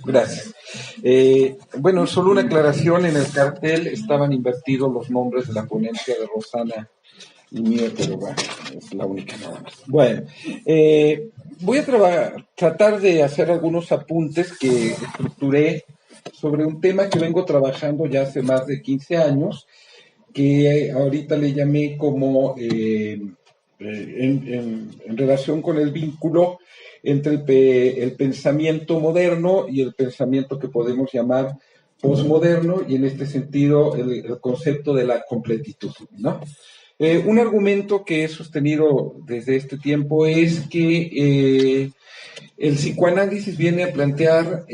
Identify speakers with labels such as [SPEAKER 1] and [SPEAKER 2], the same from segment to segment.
[SPEAKER 1] Gracias. Bueno, solo una aclaración, en el cartel estaban invertidos los nombres de la ponencia de Rosana y mío, pero bueno, es la única nada más. Bueno, voy a tratar de hacer algunos apuntes que estructuré sobre un tema que vengo trabajando ya hace más de 15 años, que ahorita le llamé como en relación con el vínculo entre el pensamiento moderno y el pensamiento que podemos llamar posmoderno, y en este sentido el concepto de la completitud, ¿no? Un argumento que he sostenido desde este tiempo es que el psicoanálisis viene a plantear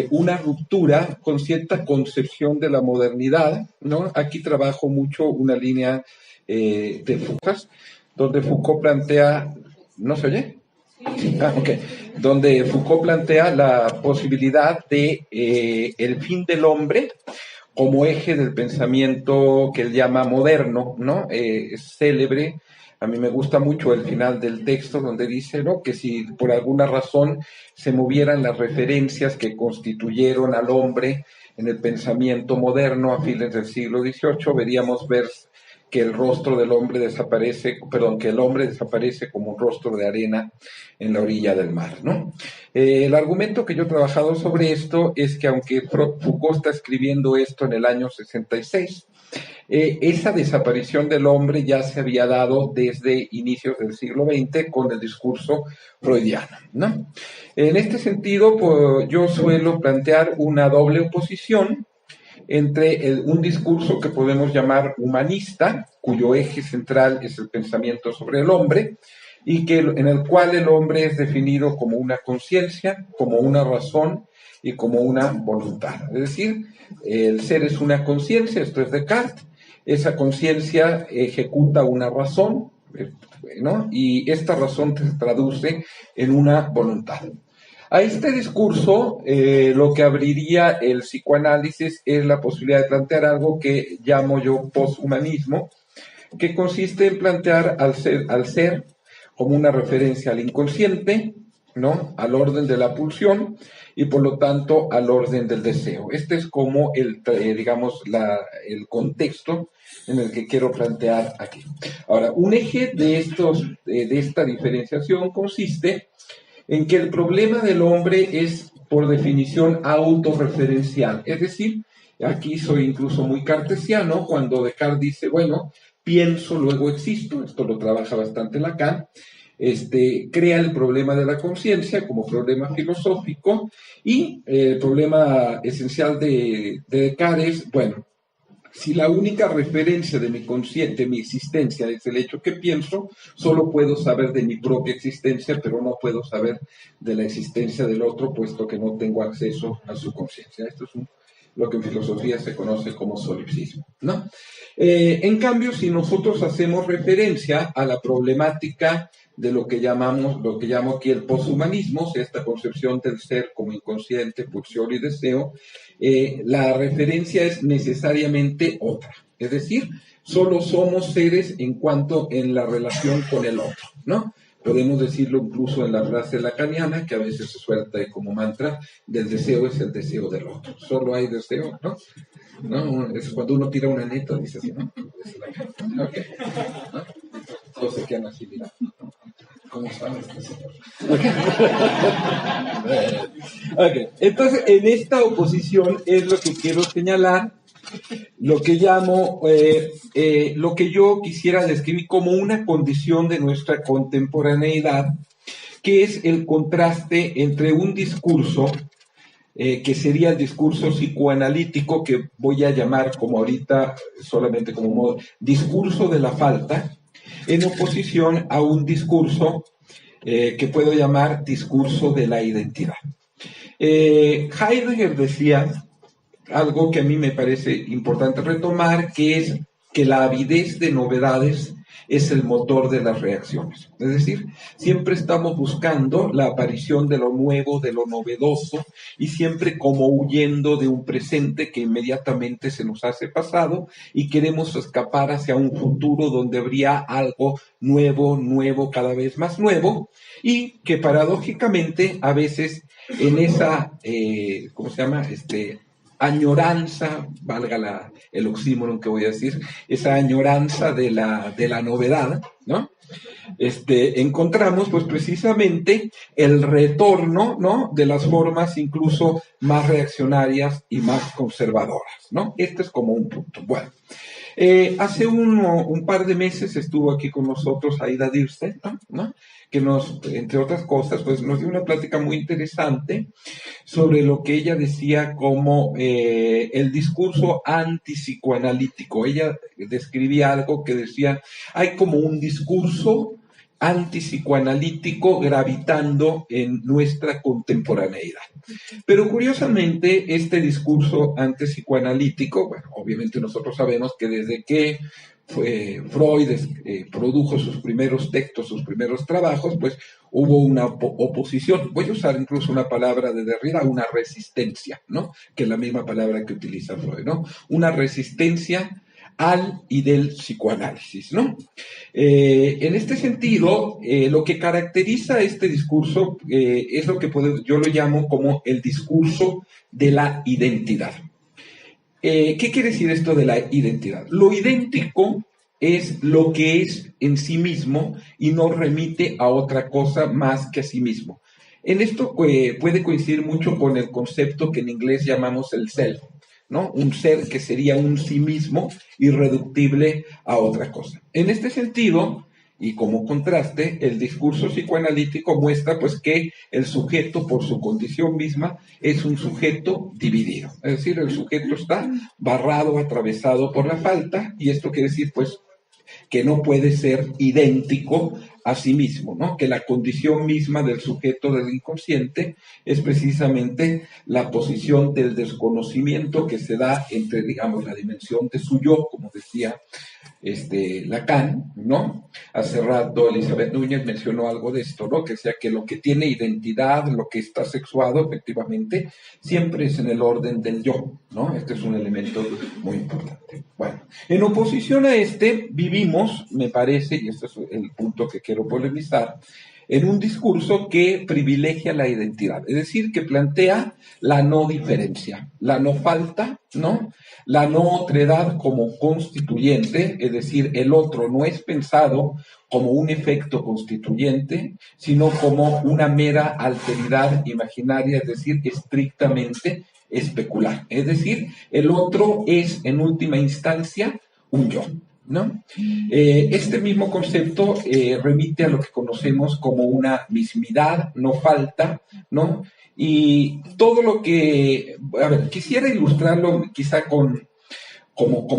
[SPEAKER 1] una ruptura con cierta concepción de la modernidad, ¿no? Aquí trabajo mucho una línea de Foucault, donde Foucault plantea... ¿No se oye? Ah, ok. Donde Foucault plantea la posibilidad de el fin del hombre como eje del pensamiento que él llama moderno, ¿no? Es célebre. A mí me gusta mucho el final del texto donde dice, ¿no?, que si por alguna razón se movieran las referencias que constituyeron al hombre en el pensamiento moderno a fines del siglo XVIII, veríamos ver que el rostro del hombre desaparece, perdón, que el hombre desaparece como un rostro de arena en la orilla del mar, ¿no? El argumento que yo he trabajado sobre esto es que aunque Foucault está escribiendo esto en el año 66, esa desaparición del hombre ya se había dado desde inicios del siglo XX con el discurso freudiano, ¿no? En este sentido, pues, yo suelo plantear una doble oposición entre un discurso que podemos llamar humanista, cuyo eje central es el pensamiento sobre el hombre, y en el cual el hombre es definido como una conciencia, como una razón y como una voluntad. Es decir, el ser es una conciencia, esto es Descartes, esa conciencia ejecuta una razón, ¿no?, y esta razón se traduce en una voluntad. A este discurso lo que abriría el psicoanálisis es la posibilidad de plantear algo que llamo yo poshumanismo, que consiste en plantear al ser como una referencia al inconsciente, ¿no?, al orden de la pulsión y por lo tanto al orden del deseo. Este es como digamos, el contexto en el que quiero plantear aquí. Ahora, un eje de esta diferenciación consiste en que el problema del hombre es, por definición, autorreferencial. Es decir, aquí soy incluso muy cartesiano cuando Descartes dice, bueno, pienso, luego existo. Esto lo trabaja bastante Lacan. Crea el problema de la conciencia como problema filosófico, y el problema esencial de Descartes es, bueno, si la única referencia de mi existencia es el hecho que pienso, solo puedo saber de mi propia existencia, pero no puedo saber de la existencia del otro, puesto que no tengo acceso a su conciencia. Esto es lo que en filosofía se conoce como solipsismo, ¿no? En cambio, si nosotros hacemos referencia a la problemática de lo que llamo aquí el poshumanismo, o sea, esta concepción del ser como inconsciente, pulsión y deseo, la referencia es necesariamente otra. Es decir, solo somos seres en la relación con el otro, ¿no? Podemos decirlo incluso en la frase lacaniana, que a veces se suelta como mantra, del deseo es el deseo del otro. Solo hay deseo, ¿no? ¿No? Es cuando uno tira una neta, dice así, ¿no? Es la... Okay. ¿No? Todos se quedan así, mira. ¿Cómo sabes? Okay. Entonces, en esta oposición es lo que quiero señalar, lo que llamo, lo que yo quisiera describir como una condición de nuestra contemporaneidad, que es el contraste entre un discurso que sería el discurso psicoanalítico, que voy a llamar como ahorita solamente como modo discurso de la falta, en oposición a un discurso que puedo llamar discurso de la identidad. Heidegger decía algo que a mí me parece importante retomar, que es que la avidez de novedades es el motor de las reacciones. Es decir, siempre estamos buscando la aparición de lo nuevo, de lo novedoso, y siempre como huyendo de un presente que inmediatamente se nos hace pasado y queremos escapar hacia un futuro donde habría algo nuevo, nuevo, cada vez más nuevo, y que paradójicamente a veces en esa, ¿cómo se llama? Añoranza, valga el oxímoron que voy a decir, esa añoranza de la novedad, ¿no? Encontramos pues precisamente el retorno, ¿no?, de las formas incluso más reaccionarias y más conservadoras, ¿no? Este es como un punto. Bueno, hace un par de meses estuvo aquí con nosotros Aida Dirce, ¿no?, que nos, entre otras cosas, pues nos dio una plática muy interesante sobre lo que ella decía como el discurso antipsicoanalítico. Ella describía algo que decía, hay como un discurso antipsicoanalítico gravitando en nuestra contemporaneidad. Pero curiosamente, este discurso antipsicoanalítico, bueno, obviamente nosotros sabemos que desde que Freud produjo sus primeros textos, sus primeros trabajos, pues hubo una oposición, voy a usar incluso una palabra de Derrida, una resistencia, ¿no?, que es la misma palabra que utiliza Freud, ¿no?, una resistencia al y del psicoanálisis, ¿no? En este sentido, lo que caracteriza este discurso es lo que yo lo llamo como el discurso de la identidad. ¿Qué quiere decir esto de la identidad? Lo idéntico es lo que es en sí mismo y no remite a otra cosa más que a sí mismo. En esto puede coincidir mucho con el concepto que en inglés llamamos el self, ¿no? Un ser que sería un sí mismo irreductible a otra cosa. En este sentido, y como contraste, el discurso psicoanalítico muestra pues que el sujeto por su condición misma es un sujeto dividido. Es decir, el sujeto está barrado, atravesado por la falta, y esto quiere decir pues que no puede ser idéntico a sí mismo, ¿no? Que la condición misma del sujeto del inconsciente es precisamente la posición del desconocimiento que se da entre, digamos, la dimensión de su yo, como decía Lacan, ¿no? Hace rato Elizabeth Núñez mencionó algo de esto, ¿no? Que decía que lo que tiene identidad, lo que está sexuado, efectivamente, siempre es en el orden del yo, ¿no? Este es un elemento muy importante. Bueno, en oposición a vivimos, me parece, y este es el punto que quiero polemizar, en un discurso que privilegia la identidad, es decir, que plantea la no diferencia, la no falta, ¿no?, la no otredad como constituyente, es decir, el otro no es pensado como un efecto constituyente, sino como una mera alteridad imaginaria, es decir, estrictamente especular. Es decir, el otro es, en última instancia, un yo, ¿no? Este mismo concepto remite a lo que conocemos como una mismidad, no falta, ¿no? Y todo lo que, a ver, quisiera ilustrarlo quizá como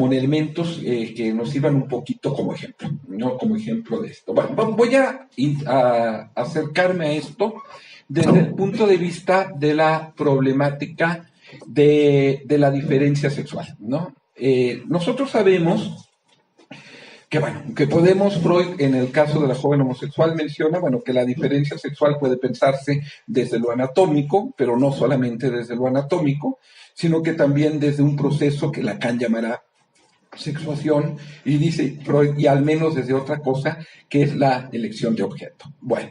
[SPEAKER 1] en elementos que nos sirvan un poquito como ejemplo, ¿no? Como ejemplo de esto. Bueno, voy a acercarme a esto desde el punto de vista de la problemática de la diferencia sexual, ¿no? Nosotros sabemos que bueno, que Freud en el caso de la joven homosexual menciona, bueno, que la diferencia sexual puede pensarse desde lo anatómico, pero no solamente desde lo anatómico, sino que también desde un proceso que Lacan llamará sexuación, y dice Freud, y al menos desde otra cosa, que es la elección de objeto. Bueno,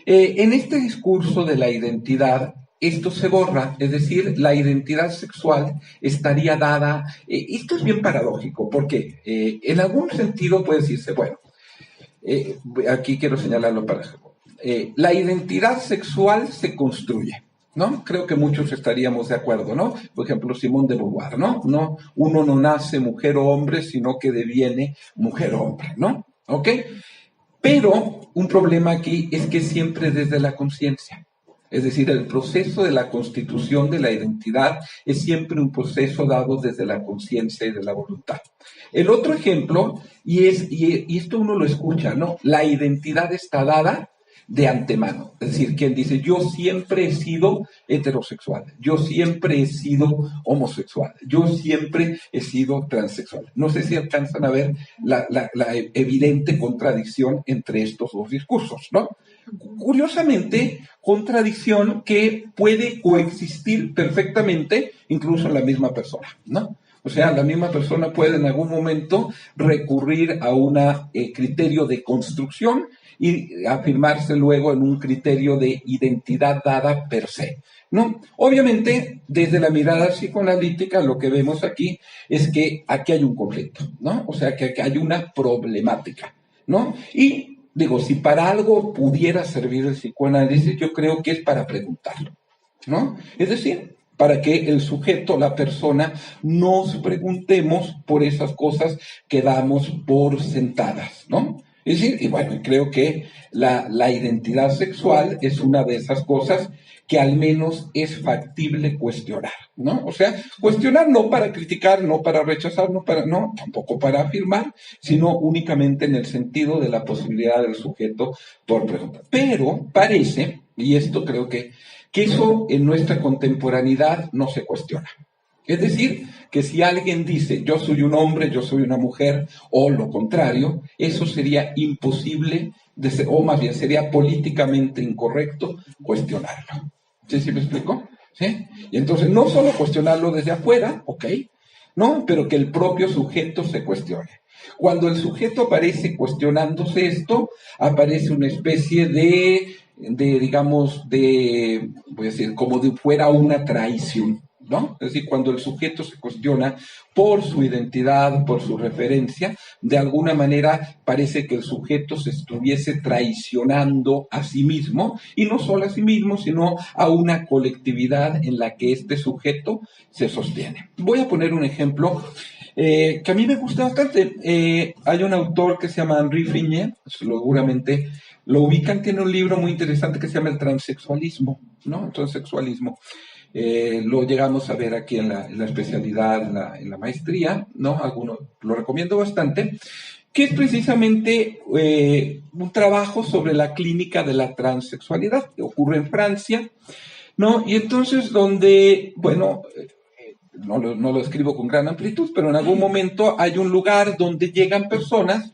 [SPEAKER 1] en este discurso de la identidad, esto se borra, es decir, la identidad sexual estaría dada, esto es bien paradójico, porque en algún sentido puede decirse, bueno, aquí quiero señalarlo para la identidad sexual se construye, ¿no? Creo que muchos estaríamos de acuerdo, ¿no? Por ejemplo, Simone de Beauvoir, ¿no? Uno no nace mujer o hombre, sino que deviene mujer o hombre, ¿no? ¿Ok? Pero un problema aquí es que siempre desde la conciencia. Es decir, el proceso de la constitución de la identidad es siempre un proceso dado desde la conciencia y de la voluntad. El otro ejemplo, y esto uno lo escucha, ¿no? La identidad está dada de antemano. Es decir, quien dice, yo siempre he sido heterosexual, yo siempre he sido homosexual, yo siempre he sido transexual. No sé si alcanzan a ver la evidente contradicción entre estos dos discursos, ¿no? Curiosamente, contradicción que puede coexistir perfectamente incluso en la misma persona, ¿no? O sea, la misma persona puede en algún momento recurrir a un criterio de construcción y afirmarse luego en un criterio de identidad dada per se, ¿no? Obviamente, desde la mirada psicoanalítica, lo que vemos aquí es que aquí hay un conflicto, ¿no? O sea, que aquí hay una problemática, ¿no? Y digo, si para algo pudiera servir el psicoanálisis, yo creo que es para preguntarlo, ¿no? Es decir, para que el sujeto, la persona, nos preguntemos por esas cosas que damos por sentadas, ¿no? Es decir, y bueno, creo que la identidad sexual es una de esas cosas que al menos es factible cuestionar, ¿no? O sea, cuestionar no para criticar, no para rechazar, no, tampoco para afirmar, sino únicamente en el sentido de la posibilidad del sujeto por preguntar. Pero parece, y esto creo que eso en nuestra contemporaneidad no se cuestiona. Es decir, que si alguien dice yo soy un hombre, yo soy una mujer, o lo contrario, eso sería imposible, o más bien sería políticamente incorrecto cuestionarlo. ¿Sí me explico? ¿Sí? Y entonces no solo cuestionarlo desde afuera, ok, ¿no? Pero que el propio sujeto se cuestione. Cuando el sujeto aparece cuestionándose esto, aparece una especie digamos, voy a decir, como de fuera una traición, ¿no? Es decir, cuando el sujeto se cuestiona por su identidad, por su referencia, de alguna manera parece que el sujeto se estuviese traicionando a sí mismo, y no solo a sí mismo, sino a una colectividad en la que este sujeto se sostiene. Voy a poner un ejemplo que a mí me gusta bastante. Hay un autor que se llama Henri Frignet, seguramente lo ubican, tiene un libro muy interesante que se llama El transexualismo, ¿no? El transexualismo. Lo llegamos a ver aquí en la especialidad, en la maestría, ¿no? Algunos lo recomiendo bastante, que es precisamente un trabajo sobre la clínica de la transexualidad, que ocurre en Francia, ¿no? Y entonces donde, bueno, no lo escribo con gran amplitud, pero en algún momento hay un lugar donde llegan personas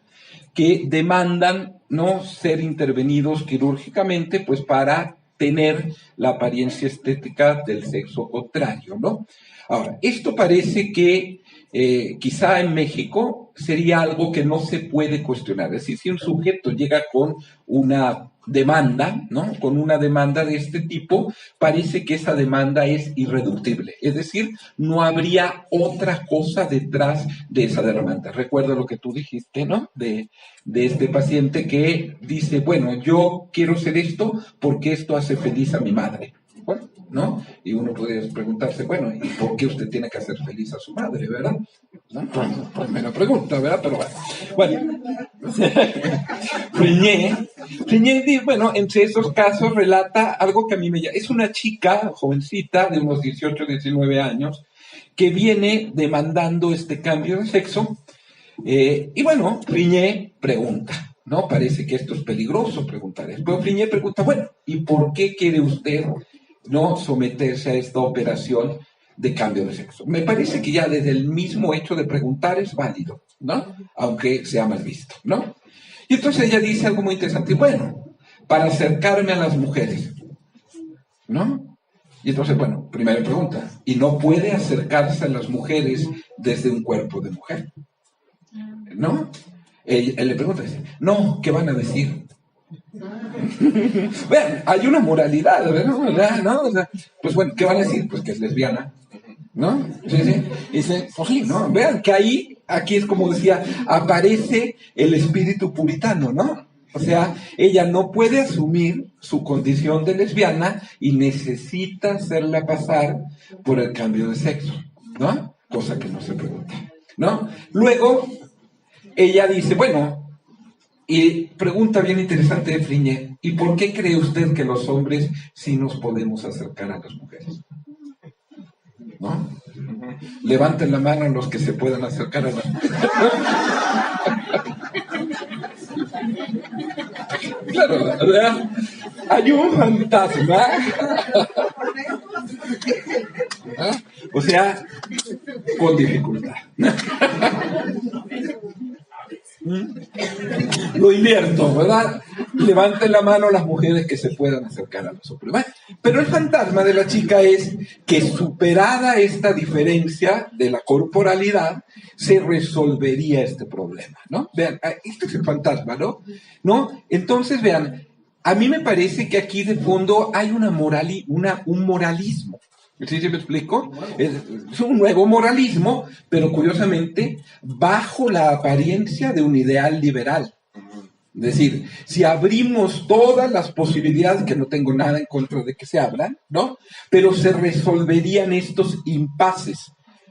[SPEAKER 1] que demandan no ser intervenidos quirúrgicamente, pues para tener la apariencia estética del sexo contrario, ¿no? Ahora, esto parece que quizá en México sería algo que no se puede cuestionar. Es decir, si un sujeto llega con una demanda, ¿no? Con una demanda de este tipo, parece que esa demanda es irreductible. Es decir, no habría otra cosa detrás de esa demanda. Recuerda lo que tú dijiste, ¿no? De este paciente que dice, bueno, yo quiero ser esto porque esto hace feliz a mi madre. Bueno, ¿no? Y uno podría preguntarse, bueno, ¿y por qué usted tiene que hacer feliz a su madre, verdad? ¿No? Primera pregunta, ¿verdad? Pero bueno. Frignet, bueno, entre esos casos relata algo que a mí me llama. Es una chica jovencita de unos 18, 19 años que viene demandando este cambio de sexo. Y bueno, Frignet pregunta, ¿no? Parece que esto es peligroso preguntar eso. Pero Frignet pregunta, bueno, ¿y por qué quiere usted no someterse a esta operación de cambio de sexo? Me parece que ya desde el mismo hecho de preguntar es válido, ¿no? Aunque sea mal visto, ¿no? Y entonces ella dice algo muy interesante, bueno, para acercarme a las mujeres, ¿no? Y entonces, bueno, primera pregunta, ¿y no puede acercarse a las mujeres desde un cuerpo de mujer? ¿No? Él le pregunta, no, ¿qué van a decir? Vean, hay una moralidad, ¿verdad? ¿No? O sea, pues bueno, ¿qué van a decir? Pues que es lesbiana, ¿no? Sí. Y dice, pues sí, ¿no? Vean que aquí es como decía, aparece el espíritu puritano, ¿no? O sea, ella no puede asumir su condición de lesbiana y necesita hacerla pasar por el cambio de sexo, ¿no? Cosa que no se pregunta, ¿no? Luego, ella dice, bueno, y pregunta bien interesante de Frignet, ¿y por qué cree usted que los hombres sí nos podemos acercar a las mujeres? ¿No? Levanten la mano los que se puedan acercar a las mujeres. Claro, ¿verdad? Hay un fantasma. O sea, con dificultad. Lo invierto, ¿verdad? Levanten la mano las mujeres que se puedan acercar a nosotros. Pero el fantasma de la chica es que, superada esta diferencia de la corporalidad, se resolvería este problema, ¿no? Vean, este es el fantasma, ¿no? Entonces, vean, a mí me parece que aquí de fondo hay un moralismo. ¿Sí me explico? Es un nuevo moralismo, pero curiosamente bajo la apariencia de un ideal liberal. Es decir, si abrimos todas las posibilidades, que no tengo nada en contra de que se abran, ¿no? Pero se resolverían estos impases,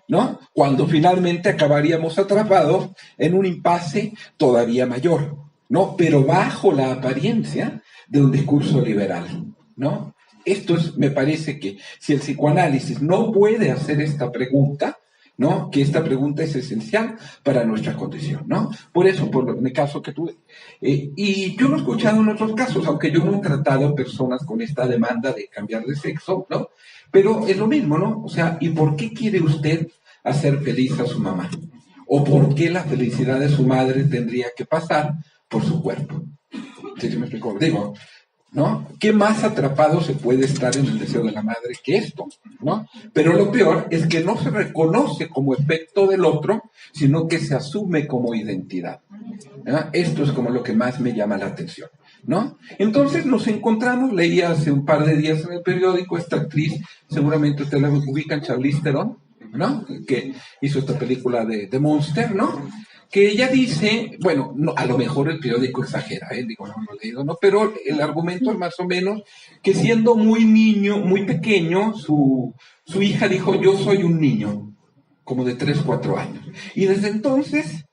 [SPEAKER 1] ¿no? Cuando finalmente acabaríamos atrapados en un impasse todavía mayor, ¿no? Pero bajo la apariencia de un discurso liberal, ¿no? Esto es, me parece que si el psicoanálisis no puede hacer esta pregunta, ¿no? Que esta pregunta es esencial para nuestra condición, ¿no? Por eso, en el caso que tuve. Y yo lo he escuchado en otros casos, aunque yo no he tratado personas con esta demanda de cambiar de sexo, ¿no? Pero es lo mismo, ¿no? O sea, ¿y por qué quiere usted hacer feliz a su mamá? ¿O por qué la felicidad de su madre tendría que pasar por su cuerpo? ¿Sí me explico? Digo, ¿no? ¿Qué más atrapado se puede estar en el deseo de la madre que esto? ¿No? Pero lo peor es que no se reconoce como efecto del otro, sino que se asume como identidad. ¿No? Esto es como lo que más me llama la atención, ¿no? Entonces nos encontramos, leí hace un par de días en el periódico, esta actriz, seguramente ustedes la ubican, Charlize Theron, ¿no? Que hizo esta película de Monster, ¿no? Que ella dice, bueno, no, a lo mejor el periódico exagera, digo, no lo he leído, ¿no? Pero el argumento es más o menos que siendo muy niño, muy pequeño, su hija dijo, yo soy un niño, como de 3, 4 años. Y desde entonces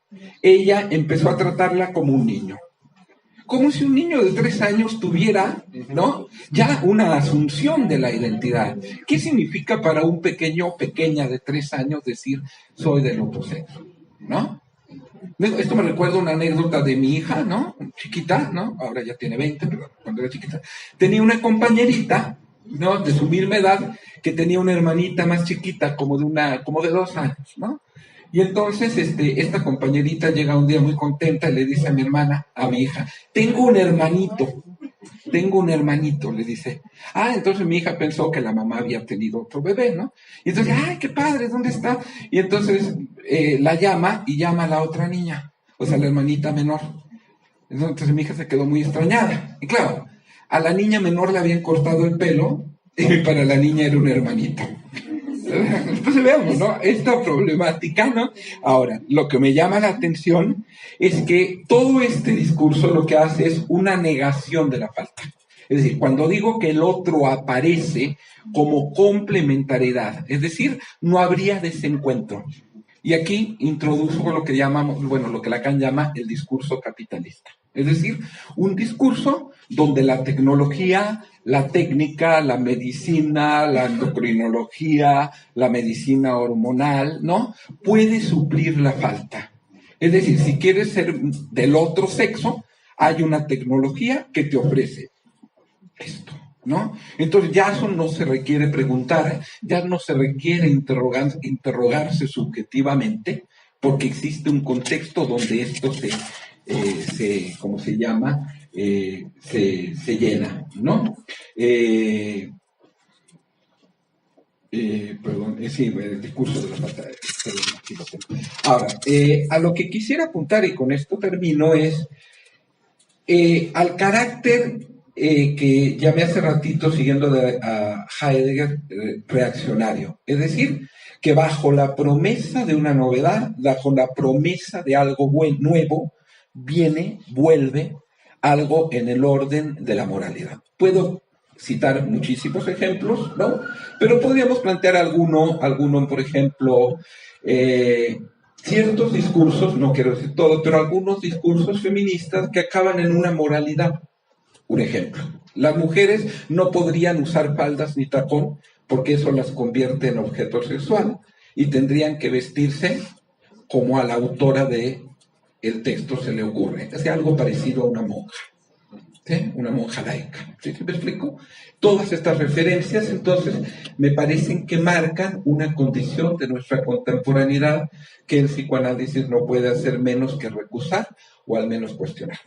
[SPEAKER 1] ella empezó a tratarla como un niño. Como si un niño de 3 años tuviera, ¿no? Ya una asunción de la identidad. ¿Qué significa para un pequeño o pequeña de 3 años decir soy del otro sexo? ¿No? Esto me recuerda una anécdota de mi hija, ¿no? Chiquita, ¿no? Ahora ya tiene 20, pero cuando era chiquita. Tenía una compañerita, ¿no? De su misma edad, que tenía una hermanita más chiquita, como de 2 años, ¿no? Y entonces, esta compañerita llega un día muy contenta y le dice a mi hermana, a mi hija, tengo un hermanito, le dice. Entonces mi hija pensó que la mamá había tenido otro bebé, ¿no? Y entonces, ¡ay, qué padre! ¿Dónde está? Y entonces la llama y llama a la otra niña, o sea, la hermanita menor. Entonces mi hija se quedó muy extrañada. Y claro, a la niña menor le habían cortado el pelo y para la niña era un hermanito. Entonces veamos, ¿no? Esta problemática, ¿no? Ahora, lo que me llama la atención es que todo este discurso lo que hace es una negación de la falta. Es decir, cuando digo que el otro aparece como complementariedad, es decir, no habría desencuentro. Y aquí introduzco lo que llamamos, bueno, lo que Lacan llama el discurso capitalista. Es decir, un discurso donde la tecnología, la técnica, la medicina, la endocrinología, la medicina hormonal, ¿no? Puede suplir la falta. Es decir, si quieres ser del otro sexo, hay una tecnología que te ofrece esto, ¿no? Entonces ya eso no se requiere preguntar, ya no se requiere interrogarse subjetivamente, porque existe un contexto donde esto ¿cómo se llama? Se llena, ¿no? Sí, el discurso de la falta. Ahora, a lo que quisiera apuntar, y con esto termino, es al carácter que llamé hace ratito, siguiendo a Heidegger, reaccionario. Es decir, que bajo la promesa de una novedad, bajo la promesa de algo nuevo, vuelve algo en el orden de la moralidad. Puedo citar muchísimos ejemplos, ¿no? Pero podríamos plantear alguno, por ejemplo, ciertos discursos, no quiero decir todo, pero algunos discursos feministas que acaban en una moralidad. Un ejemplo, las mujeres no podrían usar faldas ni tacón porque eso las convierte en objeto sexual y tendrían que vestirse como a la autora de el texto se le ocurre, es algo parecido a una monja. ¿sí? Una monja laica. ¿Sí me explico? Todas estas referencias, entonces, me parecen que marcan una condición de nuestra contemporaneidad que el psicoanálisis no puede hacer menos que recusar o al menos cuestionar.